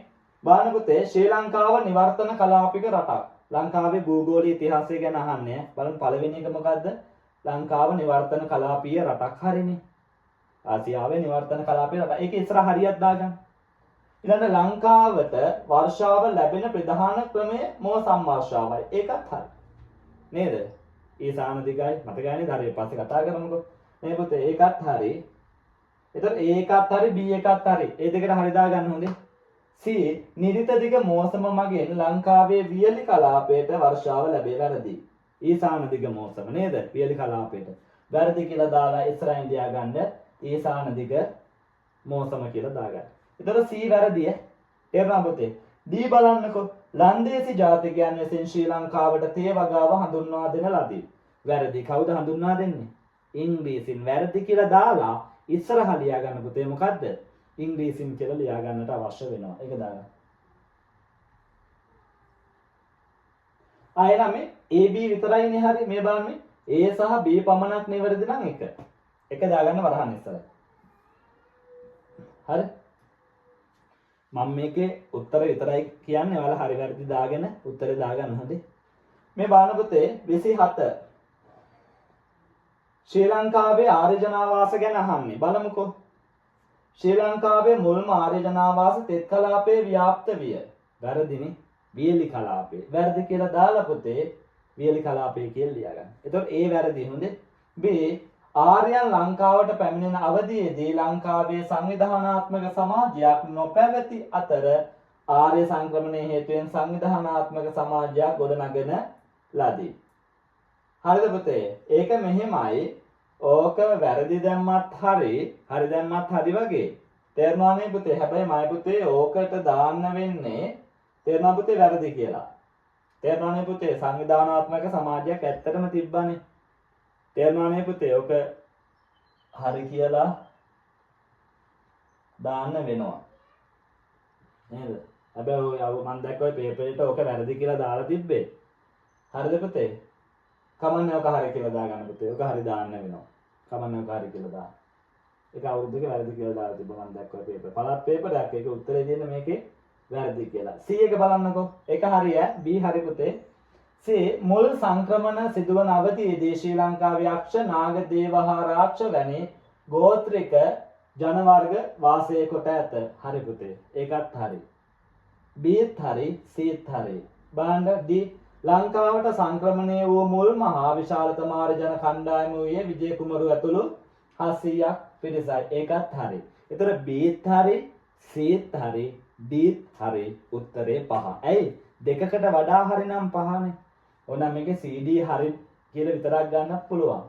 බලන්න පුතේ ශ්‍රී ලංකාව නිවර්තන කලාපික රටක්. ලංකාවේ භූගෝලීය ඉතිහාසය ගැන අහන්නේ. බලන්න පළවෙනි එක මොකද්ද? ලංකාව නිවර්තන කලාපීය රටක්. හරිනේ. ආසියාවේ නිවර්තන කලාපීය රටක්. ඒක ඉස්සර හරියක් දාගන්න. ඊළඟ ලංකාවට වර්ෂාව ලැබෙන ප්‍රධාන ක්‍රමය මොන සම්වර්ෂාවයි? ඒකත් හරි. නේද? ඊසාන දිගයි මතකයිනේ හරිය පස්සේ කතා කරමුකෝ. මේ පුතේ ඒකත් හරි. එතකොට ඒකත් හරි B එකත් හරි. ඒ දෙකට හරි දාගන්න හොඳේ. C නිරිත දිග මෝසම මගින් ලංකාවේ වියලි කලාපයට වර්ෂාව ලැබේ. වැරදි. ඊසාන දිග මෝසම නේද? වියලි කලාපයට. වැරදි කියලා දාලා ඉස්සරහින් ලියා ගන්න ඊසාන දිග මෝසම කියලා දාගන්න. එතකොට C වැරදිය. තේරුණා පුතේ? D බලන්නකෝ. ලන්දේසි ජාතිකයන් විසින් ශ්‍රී ලංකාවට තේ වගාව හඳුන්වා දෙන ලදී. වැරදි. කවුද හඳුන්වා දෙන්නේ? ඉංග්‍රීසින්. වැරදි කියලා දාලා ඉස්සරහා ලියා ගන්න පුතේ මොකද්ද? ඉංග්‍රීසින් කියලා ලියා ගන්නට අවශ්‍ය වෙනවා. ඒක දාගන්න. ආයෙ නම් මේ AB විතරයිනේ හරි මේ බලන්න මේ A සහ B පමණක් නිවැරදි නම් එක දාගන්න වරහන් ඉස්සර. හරි මම මේකේ උත්තර විතරයි කියන්නේ ඔයාලා හරි වැරදි දාගෙන උත්තරේ දාගන්න හොඳේ. මේ බලන්න පුතේ 27 ශ්‍රී ලංකාවේ ආර්ය ජනාවාස ගැන අහන්නේ බලමුකෝ. ශ්‍රී ලංකාවේ මුල්ම ආර්ය ජනාවාස තෙත් කලාපයේ ව්‍යාප්ත විය. වැරදිනේ. වියලි කලාපේ. වැරදි කියලා දාලා පුතේ වියලි කලාපේ කියලා ලියාගන්න. එතකොට A වැරදි හොඳේ. B ආර්යයන් ලංකාවට පැමිණෙන අවධියේදී ලංකාවේ සංවිධානාත්මක සමාජයක් නොපැවති අතර ආර්ය සංක්‍රමණයේ හේතුවෙන් සංවිධානාත්මක සමාජයක් ගොඩනගෙන ලදී. හරිද පුතේ? ඒක මෙහෙමයි. ඕක වැරදි දැම්මත් හරි දැම්මත් හරි වගේ. තේරුණානේ පුතේ? හැබැයි මයි පුතේ ඕකට දාන්න වෙන්නේ තේරුණා පුතේ වැරදි කියලා. තේරුණානේ පුතේ? සංවිධානාත්මක සමාජයක් ඇත්තටම තිබ්බනේ. තේරුණානේ පුතේ? ඕක හරි කියලා දාන්න වෙනවා. නේද? හැබැයි ඔය මම දැක්කෝ පේපර් එකට ඕක වැරදි කියලා දාලා තිබ්බේ. හරිද පුතේ? කමන්නේ ඔක හරි කියලා දාගන්න පුතේ. ඔක හරි දාන්න වෙනවා. කමන්නේ ඔක හරි කියලා දාන්න. ඒක අවුරුද්දක වැරදි කියලා දාලා තිබ්බ මම දැක්කෝ පේපර්. පළත් පේපරයක්. ඒක උත්තරේ දෙන්න මේකේ වැරදි කියලා. C එක බලන්නකෝ. ඒක හරි ඈ. B හරි පුතේ. C මුල් සංක්‍රමණ සිදුවන අවධියේදී ශ්‍රී ලංකාවේ යක්ෂ නාග දේවහාරාක්ෂ වැනි ගෝත්‍රික ජන වර්ග වාසය කොට ඇත. හරි පුතේ. ඒකත් හරි. Bත් හරි Cත් හරි. බලන්න D ලංකාවට සංක්‍රමණය වූ මුල් මහා විශාලතම ආර්ය ජන කණ්ඩායම වූයේ විජය කුමරු ඇතුළු 700ක් පිරිසයි. ඒකත් හරි. ඒතර Bත් හරි Cත් හරි Dත් හරි. උත්තරේ 5. ඇයි? දෙකකට වඩා හරි නම් 5නේ. ඕනම් මේකේ CD හරි කියලා විතරක් ගන්නත් පුළුවන්.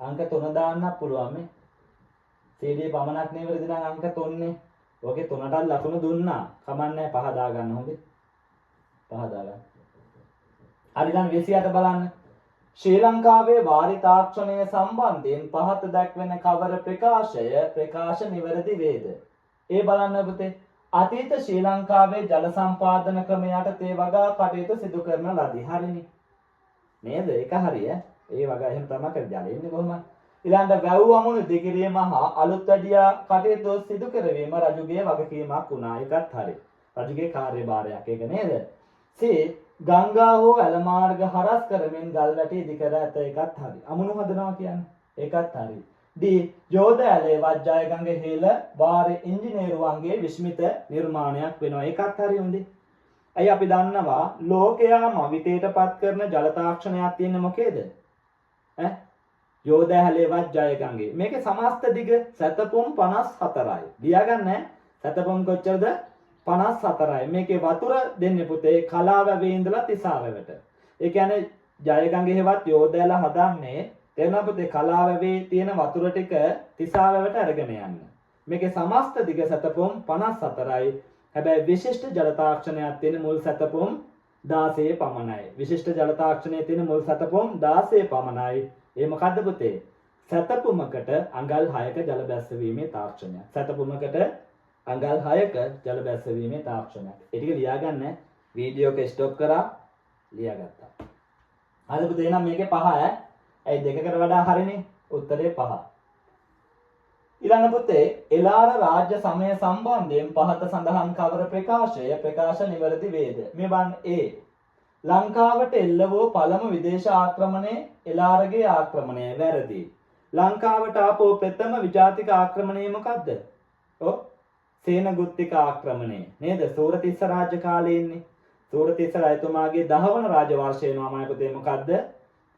අංක 3 දාන්නත් පුළුවන් මේ. CD පමණක් නෙවෙයි නම් අංක 3නේ. ඔකේ 3ටත් ලකුණු දුන්නා. කමන්නේ 5 දාගන්න හොඳේ. 5 දාගන්න. හරි දැන් 28 බලන්න. ශ්‍රී ලංකාවේ වාරි තාක්ෂණය සම්බන්ධයෙන් පහත දැක්වෙන කවර ප්‍රකාශ නිවැරදි වේද? ඒ බලන්න පුතේ. අතීත ශ්‍රී ලංකාවේ ජල සම්පාදන ක්‍රම යටතේ වගා කටයුතු සිදු කරන ලදී. හරිනේ. නේද? ඒක හරිය. ඒ වගා එහෙම තමයි කරලා ඉන්නේ කොහොමද? ඊළඟට වැව් අමුණු දෙකිරීම හා අලුත් වැඩියා කටයුතු සිදු කරවීම රජුගේ වගකීමක් වුණා. ඒකත් හරි. රජුගේ කාර්යභාරයක් ඒක නේද? C ගංගා හෝ ඇල මාර්ග හරස් කරමින් ගල් වැටි ඉදි කර ඇත. ඒකත් හරි. අමුණු හදනවා කියන්නේ. ඒකත් හරි. D යෝධ ඇලේ වජ්ජය ගඟ හේල වාරේ ඉංජිනේරුවන්ගේ විශ්මිත නිර්මාණයක් වෙනවා. ඒකත් හරි හොඳයි. ඇයි අපි දන්නවා ලෝකයාම විතේටපත් කරන ජල තාක්ෂණයක් තියෙන්නේ මොකේද? ඈ යෝධ ඇලේ වජ්ජය ගඟේ. මේකේ සමස්ත දිග සැතපුම් 54යි. ලියාගන්න සැතපුම් කොච්චරද? 54යි. මේකේ වතුර දෙන්නේ පුතේ කලාවැවේ ඉඳලා තිසාවැවට. ඒ කියන්නේ ජයගඟේ හෙවත් යෝධයලා හදන්නේ තේරුණා පුතේ කලාවැවේ තියෙන වතුර ටික තිසාවැවට අරගෙන යන්න. මේකේ සමස්ත දිග සැතපුම් 54යි. හැබැයි විශිෂ්ට ජල තාක්ෂණයක් තියෙන මුල් සැතපුම් 16 පමණයි. විශිෂ්ට ජල තාක්ෂණයේ තියෙන මුල් සැතපුම් 16 පමණයි. ඒ මොකද්ද පුතේ? සැතපුමකට අඟල් 6ක ජල බැස්සවීමේ තාක්ෂණයක්. සැතපුමකට අඟල් 6ක ජල බැස්සවීමේ තාක්ෂණයක්. ඒ ටික ලියාගන්න වීඩියෝ එක ස්ටොප් කරා ලියාගත්තා. හරි පුතේ එහෙනම් මේකේ 5 ඈ. ඇයි දෙකකට වඩා හරිනේ? උත්තරේ 5. ඊළඟ පුතේ එලාර රාජ්‍ය සමය සම්බන්ධයෙන් පහත සඳහන් කවර ප්‍රකාශ නිවැරදි වේද? මේ බලන්න A. ලංකාවට එල්ල වූ පළමු විදේශ ආක්‍රමණය එලාරගේ ආක්‍රමණය වැරදි. ලංකාවට ආපු ප්‍රථම විජාතික ආක්‍රමණය මොකද්ද? ඔව් සේනගුත්තික ආක්‍රමණය නේද? සූරතිස්ස රාජ්‍ය කාලේ ඉන්නේ. සූරතිස්ස රජතුමාගේ 10 වන රාජ වර්ෂය වෙනවා මම පුතේ මොකද්ද?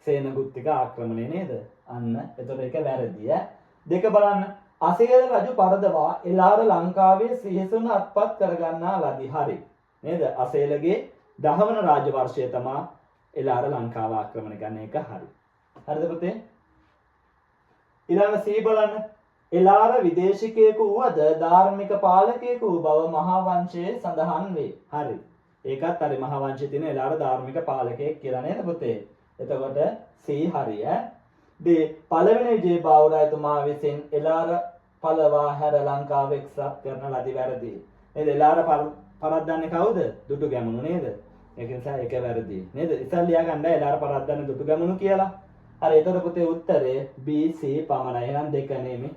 සේනගුත්තික ආක්‍රමණය නේද? අන්න එතකොට ඒක වැරදි ඈ. දෙක බලන්න. අසේල රජු පරදවා එලාර ලංකාවේ සිහිසුන අත්පත් කරගන්නා ලදී. හරි. නේද? අසේලගේ 10 වන රාජ වර්ෂය තමයි එලාර ලංකාව ආක්‍රමණය කරන එක හරි. හරිද පුතේ? ඊළඟ C බලන්න. එලාර විදේශිකයෙකු වුවද ධාර්මික පාලකයෙකු වූ බව මහා වංශයේ සඳහන් වේ. හරි. ඒකත් හරි. මහා වංශයේ තියෙන එලාර ධාර්මික පාලකයෙක් කියලා නේද පුතේ? එතකොට C හරි ඈ. D පළවෙනි විජේ බාවුරායතුමා විසින් එලාර පළවා හැර ලංකාව එක්සත් කරන ලදී වැරදි. නේද? එලාර පරද්දන්නේ කවුද? දුටු ගැමුණු නේද? ඒක නිසා ඒක වැරදි. නේද? ඉතින් ලියා ගන්න එලාර පරද්දන්න දුටු ගමනු කියලා. හරි එතකොට පුතේ උත්තරේ BC පමණයි. එහෙනම් දෙක නෙමෙයි.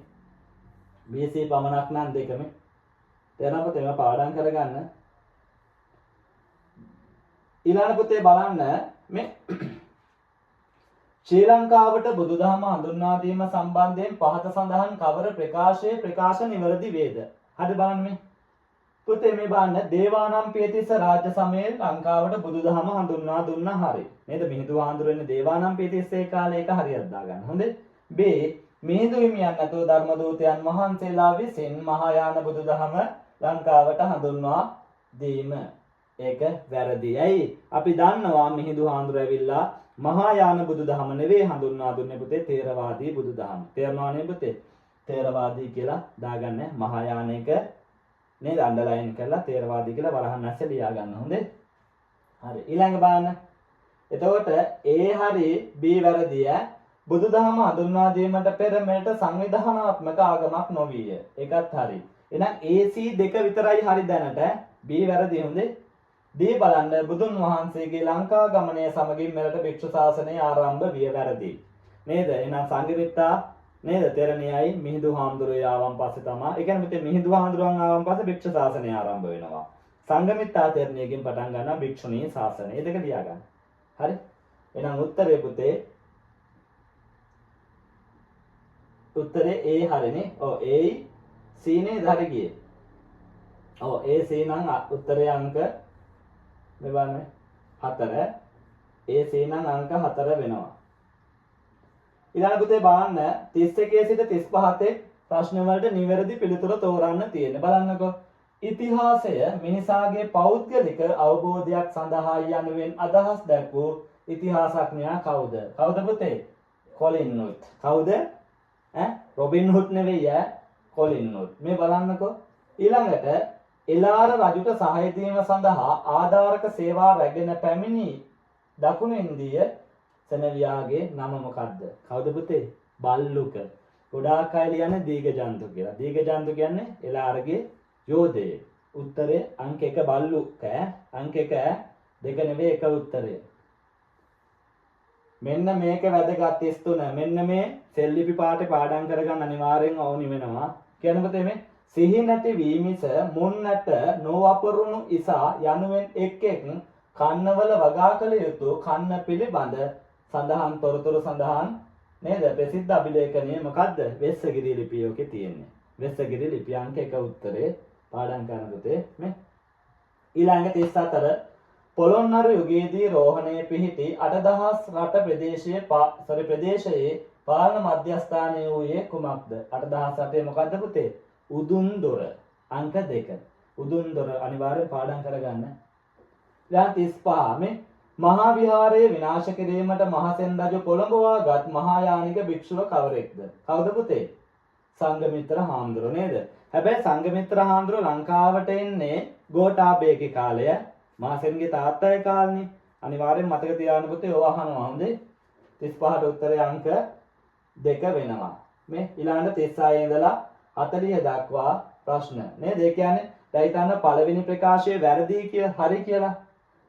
BC පමණක් නම් දෙකම. දැන් අපිට මේවා පාඩම් කරගන්න. ඊළඟ පුතේ බලන්න මේ ශ්‍රී ලංකාවට බුදුදහම හඳුන්වා දීම සම්බන්ධයෙන් පහත සඳහන් කවර ප්‍රකාශ නිවැරදි වේද? හරි බලන්න මේ. පුතේ මේ බලන්න දේවානම්පියතිස්ස රාජ්‍ය සමයේ ලංකාවට බුදුදහම හඳුන්වා දුන්නා හරි. නේද? මිහිඳු හාමුදුරුවනේ දේවානම්පියතිස්සේ කාලේ එක හරියට දාගන්න. හොඳේ. B මිහිඳු හිමියන් ඇතුළු ධර්ම දූතයන් වහන්සේලා විසින් මහායාන බුදුදහම ලංකාවට හඳුන්වා දීම. ඒක වැරදි. ඇයි? අපි දන්නවා මිහිඳු හාමුදුරුවෝ ඇවිල්ලා මහායාන බුදුදහම නෙවෙයි හඳුන්වා දුන්නේ පුතේ ථේරවාදී බුදුදහම. තේරෙනවනේ පුතේ? ථේරවාදී කියලා දාගන්න මහායාන එක නේද? අන්ඩර්ලයින් කරලා ථේරවාදී කියලා වරහන් ඇස්සේ ලියා ගන්න. හොඳේ? හරි. ඊළඟ බලන්න. එතකොට A හරි B වැරදි ඈ. බුදුදහම හඳුන්වා දීමට පෙර මෙයට සංවිධානාත්මක ආගමක් නොවිය. ඒකත් හරි. එහෙනම් AC දෙක විතරයි හරි දැනට. B වැරදි. හොඳේ? D බලන්න බුදුන් වහන්සේගේ ලංකා ගමනය සමගින් මෙරට භික්ෂු ශාසනය ආරම්භ විය. වැරදි. නේද? එහෙනම් සංඝමිත්තා නේද? තෙරණියයි මිහිඳු හාමුදුරුවෝ ආවන් පස්සේ තමයි. ඒ කියන්නේ මෙතන මිහිඳු හාමුදුරුවන් ආවන් පස්සේ භික්ෂු ශාසනය ආරම්භ වෙනවා. සංඝමිත්තා තෙරණියකින් පටන් ගන්නවා භික්ෂුණී ශාසනය. මේ දෙක ලියා ගන්න. හරි? එහෙනම් උත්තරේ පුතේ උත්තරේ A හරිනේ. ඔව් A C නේද හරි ගියේ. ඔව් A C නම් උත්තරේ අංක මේ බලන්න 4. A C නම් අංක 4 වෙනවා. ඊළඟ පුතේ බලන්න 31 සිට 35 ප්‍රශ්න වලට නිවැරදි පිළිතුර තෝරන්න තියෙන්නේ. බලන්නකෝ. ඉතිහාසය මිනිසාගේ පෞද්ගලික අවබෝධයක් සඳහා යනුවෙන් අදහස් දක්වූ ඉතිහාසඥයා කවුද? කවුද පුතේ? කොලින් නුත්. කවුද? රොබින් හුඩ් නෙවෙයි ඈ. කොලින් නුත්. මේ බලන්නකෝ. ඊළඟට එලාර රජුට සහාය දීම සඳහා ආධාරක සේවා රැගෙන පැමිණි දකුණු ඉන්දිය සෙනවියාගේ නම මොකද්ද? කවුද පුතේ? බල්ලුක. ගොඩාක් අය ලියන්නේ දීඝජන්තු කියලා. දීඝජන්තු කියන්නේ එලාරගේ යෝධයෙක්. උත්තරේ අංක 1 බල්ලුක ඈ. අංක 1 දෙක නෙවෙයි එක උත්තරය. මෙන්න මේක වැදගත් 33. මෙන්න මේ සෙල්ලිපි පාඩේ පාඩම් කරගන්න අනිවාර්යෙන් ඕනි වෙනවා. කියනකොට මේ සිහි නැති වීමිස මුන් නැට නොවපරුණු ඉසා යනුවෙන් එක් කන්නවල වගා කළ යුතු කන්න පිළිබඳ සඳහන් තොරතුරු සඳහන් නේද? ප්‍රසිද්ධ අභිලේඛනයේ මොකද්ද? වෙස්සගිරි ලිපිය ඔකේ තියෙන්නේ. වෙස්සගිරි ලිපිය අංක 1 උත්තරේ පාඩම් කරනකොට මේ ඊළඟ 34 පොළොන්නරු යුගයේදී රෝහණයේ පිහිටි 8000 රට ප්‍රදේශයේ පාලන මධ්‍යස්ථානය වූයේ කුමක්ද? 8000 රටේ මොකද්ද පුතේ? උදුන්දොර. අංක 2. උදුන්දොර අනිවාර්යෙන් පාඩම් කරගන්න. දැන් 35 මේ මහා විහාරයේ විනාශ කිරීමට මහසෙන් රජු පොළඹවාගත් මහායානික භික්ෂුව කවරෙක්ද? කවුද පුතේ? සංඝමිත්‍ර හාමුදුරුවෝ නේද? හැබැයි සංඝමිත්‍ර හාමුදුරුවෝ ලංකාවට එන්නේ ගෝඨාභයගේ කාලය. මහසෙන්ගේ තාත්තගේ කාලනේ. අනිවාර්යෙන් මතක තියාගන්න පුතේ ඔය අහනවා. හොඳේ? 35ට උත්තරේ අංක 2 වෙනවා. මේ ඊළඟ 36 ඉඳලා 40 දක්වා ප්‍රශ්න නේද? ඒ කියන්නේ දැන් හිතන්න පළවෙනි ප්‍රකාශයේ වැරදි කියලා හරි කියලා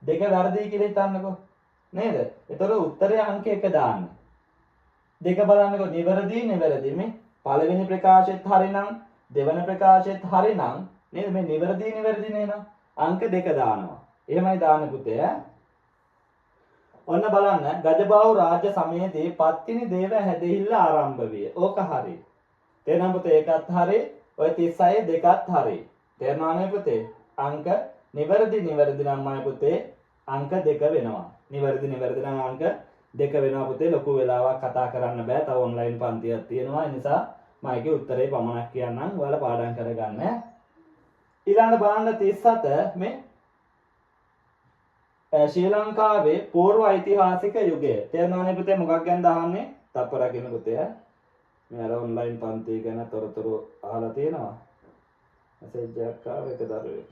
දෙක වැරදි කියලා හිතන්නකෝ නේද? ඒතර උත්තරේ අංක 1 දාන්න. දෙක බලන්නකෝ නිවැරදි මේ පළවෙනි ප්‍රකාශයත් හරි නම් දෙවන ප්‍රකාශයත් හරි නම් නේද? මේ නිවැරදි නේනම් අංක 2 දානවා. එහෙමයි දාන්න පුතේ ඈ. ඔන්න බලන්න ගජබාහු රාජ්‍ය සමයේදී පත්තිනි දේව හැදෙහිල්ල ආරම්භ විය. ඕක හරි. තේරෙනවද පුතේ? ඒකත් හරි. ඔය 36 දෙකත් හරි. තේරෙනවනේ පුතේ? අංක නිවැරදි නම් අය පුතේ අංක 2 වෙනවා. නිවැරදි නම් අංක 2 වෙනවා පුතේ. ලොකු වෙලාවක් කතා කරන්න බෑ. තව ඔන්ලයින් පන්තියක් තියෙනවා. ඒ නිසා මම ඒකේ උත්තරේ පමණක් කියන්නම්. ඔයාලා පාඩම් කරගන්න. ඊළඟ බලන්න 37 මේ ශ්‍රී ලංකාවේ පූර්ව ඓතිහාසික යුගය. තේරෙනවනේ පුතේ මොකක් ගැනද අහන්නේ? තප්පරකින පුතේ. මේ අර ඔන්ලයින් පන්ති ගැන තොරතුරු අහලා තියෙනවා. මැසේජ් එකක් ආව එක දරුවෙක්.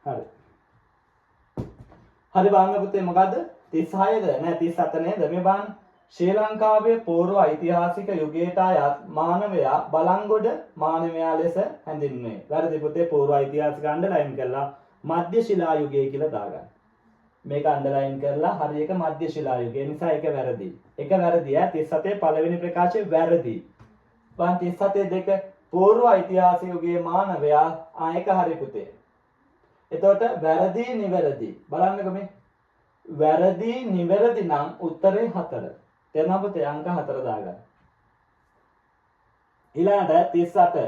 හරි. හරි බලන්න පුතේ මොකද්ද? 36ද? නෑ 37 නේද? මේ බලන්න. ශ්‍රී ලංකාවේ පූර්ව ඓතිහාසික යුගයට අයත් මානවයා බලංගොඩ මානවයා ලෙස හැඳින්වේ. වැරදි පුතේ පූර්ව ඓතිහාසික අන්ඩර්ලයින් කරලා මධ්‍ය ශිලා යුගය කියලා දාගන්න. මේක අන්ඩර්ලයින් කරලා හරි එක මධ්‍ය ශිලා යුගය නිසා එක වැරදි. එක වැරදි 37 පළවෙනි ප්‍රකාශය වැරදි. 37 2 පූර්ව ඓතිහාසික යුගයේ මානවයා ඒක හරි පුතේ. එතකොට වැරදි නිවැරදි බලන්නකො මේ වැරදි නිවැරදි නම් උත්තරේ 4. තේරුණා පුතේ අංක 4 දාගන්න. ඊළඟට 38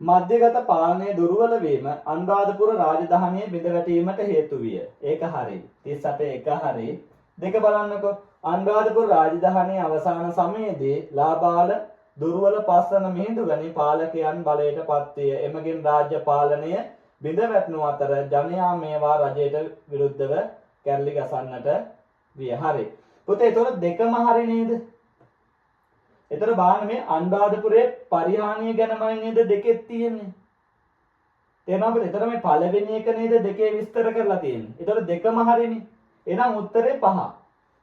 මධ්‍යගත පාලනයේ දුර්වල වීම අනුරාධපුර රාජධානිය බිඳ වැටීමට හේතු විය. ඒක හරි. 38 එක හරි. දෙක බලන්නකො අනුරාධපුර රාජධානිය අවසාන සමයේදී ලාබාල දුර්වල පස්වන මිහිඳු වැනි පාලකයන් බලයට පත්විය. එමගින් රාජ්‍ය පාලනය බිඳ වැටෙනු අතර ජනයා මේවා රජයට විරුද්ධව කැරලි ගසන්නට විය. හරි. පුතේ ඒතකොට දෙකම හරි නේද? ඒතර බලන්න මේ අනුරාධපුරයේ පරිහානිය ගැනමයි නේද දෙකෙත් තියෙන්නේ. තේරෙනවද? ඒතර මේ පළවෙනි එක නේද දෙකේ විස්තර කරලා තියෙන්නේ. ඒතර දෙකම හරිනේ. එහෙනම් උත්තරේ 5.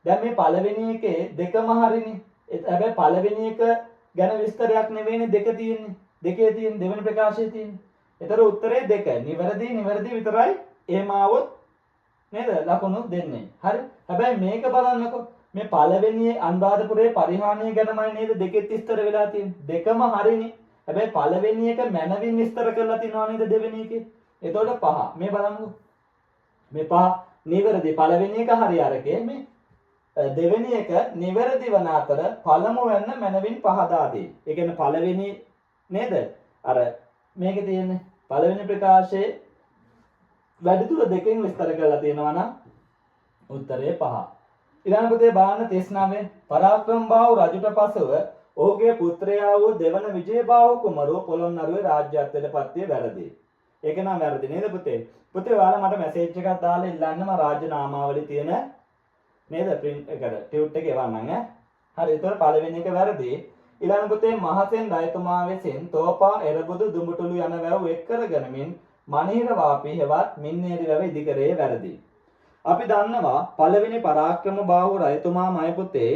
දැන් මේ පළවෙනි එකේ දෙකම හරිනේ. හැබැයි පළවෙනි එක ගැන විස්තරයක් නෙවෙයිනේ දෙක තියෙන්නේ. දෙකේ තියෙන දෙවෙනි ප්‍රකාශයේ තියෙන්නේ. ඒතර උත්තරේ 2. නිවැරදි විතරයි එහෙම ආවොත් නේද ලකුණු දෙන්නේ. හරි. හැබැයි මේක බලන්නකො මේ පළවෙනි අනුරාධපුරයේ පරිහානිය ගැනමයි නේද දෙකෙත් විස්තර වෙලා තියෙන්නේ. දෙකම හරිනේ. හැබැයි පළවෙනි එක මනවින් විස්තර කරලා තියනවා නේද දෙවෙනි එකේ. එතකොට 5. මේ බලන්නකො. මේ 5 නිවැරදි පළවෙනි එක හරි අරකේ මේ දෙවෙනි එක නිවැරදි වන අතර පළමු වෙන්න මනවින් 5 දාදී. ඒ කියන්නේ පළවෙනි නේද? අර මේකේ තියෙන්නේ පළවෙනි ප්‍රකාශයේ වැඩිදුර දෙකෙන් විස්තර කරලා තියෙනවා නම් උත්තරේ 5. ඊළඟ පුතේ බලන්න 39 පරාක්‍රමබාහු රජුට පසුව ඔහුගේ පුත්‍රයා වූ දෙවන විජයබාහු කුමරු පොළොන්නරුවේ රාජ්‍යත්වයට පත්විය වැරදි. ඒක නම් වැරදි නේද පුතේ? පුතේ ඔයාලා මට මැසේජ් එකක් දාලා ඉල්ලන්න මම රාජ්‍ය නාමාවලිය තියෙන නේද print එකට ටියුට් එක එවන්නම් ඈ. හරි. ඒතකොට පළවෙනි එක වැරදි. ඊළඟ පුතේ මහසෙන් රජතුමා විසින් තෝපා එරබුදු දුඹුටුළු යන වැව් එක් කරගෙනමින් මනීර වාපී හෙවත් මින්නේරි වැව ඉදිකරේ වැරදි. අපි දන්නවා පළවෙනි පරාක්‍රමබාහු රජතුමාමයි පුතේ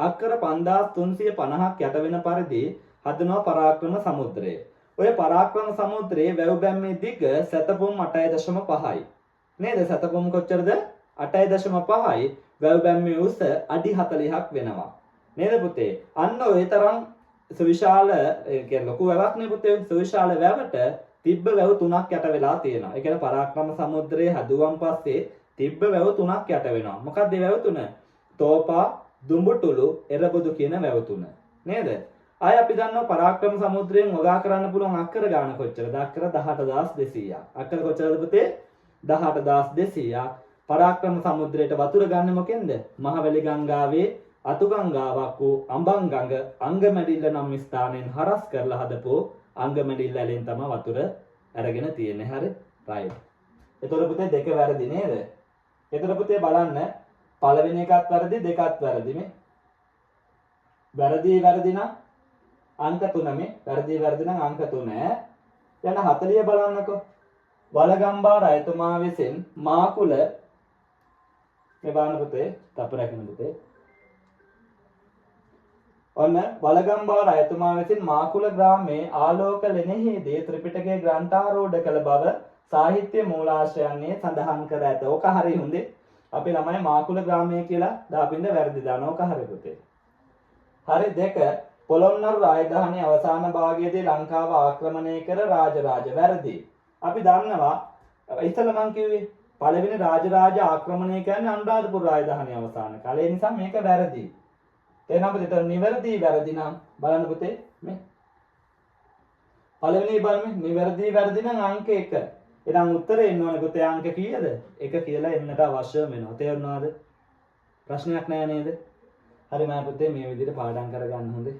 අක්කර 5350ක් යට වෙන පරිදි හදනවා පරාක්‍රම සමුද්‍රය. ඔය පරාක්‍රම සමුද්‍රයේ වැව් බැම්මේ දිග සතපුම් 8.5යි. නේද? සතපුම් කොච්චරද? 8.5යි. වැව් බැම්මේ උස අඩි 40ක් වෙනවා. නේද පුතේ? අන්න ඔය තරම් සුවිශාල කියන්නේ ලොකු වැවක් නේ පුතේ. සුවිශාල වැවට තිබ්බ වැව් 3ක් යට වෙලා තියෙනවා. ඒ කියන්නේ පරාක්‍රම සමුද්‍රයේ හදුවන් පස්සේ තිබ්බ වැව් 3ක් යට වෙනවා. මොකක්ද මේ වැව් 3? තෝපා, දුඹුටුළු, එරබුදු කියන වැව් 3. නේද? ආය අපි දන්නවා පරාක්‍රම සමුද්‍රයෙන් වගා කරන්න පුළුවන් අක්කර ගාන කොච්චරද? අක්කර 18200ක්. අක්කර කොච්චරද පුතේ? 18200ක්. පරාක්‍රම සමුද්‍රයට වතුර ගන්න මොකෙන්ද? මහවැලි ගංගාවේ අතු ගංගාවක් වූ අඹංගඟ අංගමැඩිල්ල නම් ස්ථානයෙන් හරස් කරලා හදපු අංගමැඩිල්ල ඇලෙන් තමයි වතුර අරගෙන තියෙන්නේ. හරි? right. එතකොට පුතේ දෙක වැරදි නේද? එතකොට පුතේ බලන්න පළවෙනි එකත් වැරදි දෙකත් වැරදි මේ. වැරදි නම් අංක 3 මේ. වැරදි නම් අංක 3. යන 40 බලන්නකෝ. වලගම්බා රජතුමා විසින් මාකුල මේ බලන්න පුතේ තපරකින පුතේ. ඔන්න වලගම්බා රජතුමා විසින් මාකුල ග්‍රාමයේ ආලෝක ලෙනෙහිදී ත්‍රිපිටකයේ ග්‍රන්ථාරෝඪ කළ බව සාහිත්‍ය මූලාශ්‍රයන්හි සඳහන් කර ඇත. ඕක හරි හොඳේ. අපි ළමයි මාකුල ග්‍රාමය කියලා දාපින්ද වැරදි දානවා. ඕක හරි පුතේ. හරි. 2 පොළොන්නරු රාජධානිය අවසාන භාගයේදී ලංකාව ආක්‍රමණය කර රාජරාජ වැරදි. අපි දන්නවා ඉතල මං කිව්වේ පළවෙනි රාජරාජ ආක්‍රමණය කියන්නේ අනුරාධපුර රාජධානිය අවසාන කාලේ. නිසා මේක වැරදි. එතනම දෙතර නිවැරදි වැරදි නම් බලන්න පුතේ මේ පළවෙනි බලන්න නිවැරදි වැරදි නම් අංක 1. එහෙනම් උත්තරේ එන්න ඕනේ පුතේ අංක කීයද? 1 කියලා එන්නට අවශ්‍ය වෙනවා. තේරුණාද? ප්‍රශ්නයක් නෑ නේද? හරි මම පුතේ මේ විදිහට පාඩම් කරගන්න හොඳේ.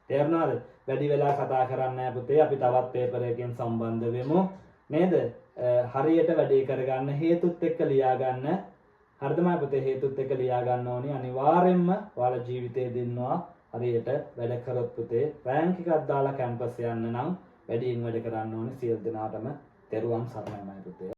තේරුණාද? වැඩි වෙලා කතා කරන්නේ නෑ පුතේ. අපි තවත් පේපර් එකකින් සම්බන්ධ වෙමු. නේද? හරියට වැඩේ කරගන්න හේතුත් එක්ක ලියා ගන්න. හරිද මම පුතේ හේතුත් එක්ක ලියා ගන්න ඕනි. අනිවාර්යෙන්ම ඔයාලා ජීවිතේ දින්නවා හරියට වැඩ කරොත් පුතේ රෑන්ක් එකක් දාලා කැම්පස් යන්න නම් වැඩියෙන් වැඩ කරන්න ඕනේ. සියලු දෙනාටම තෙරුවන් සරණයි පුතේ.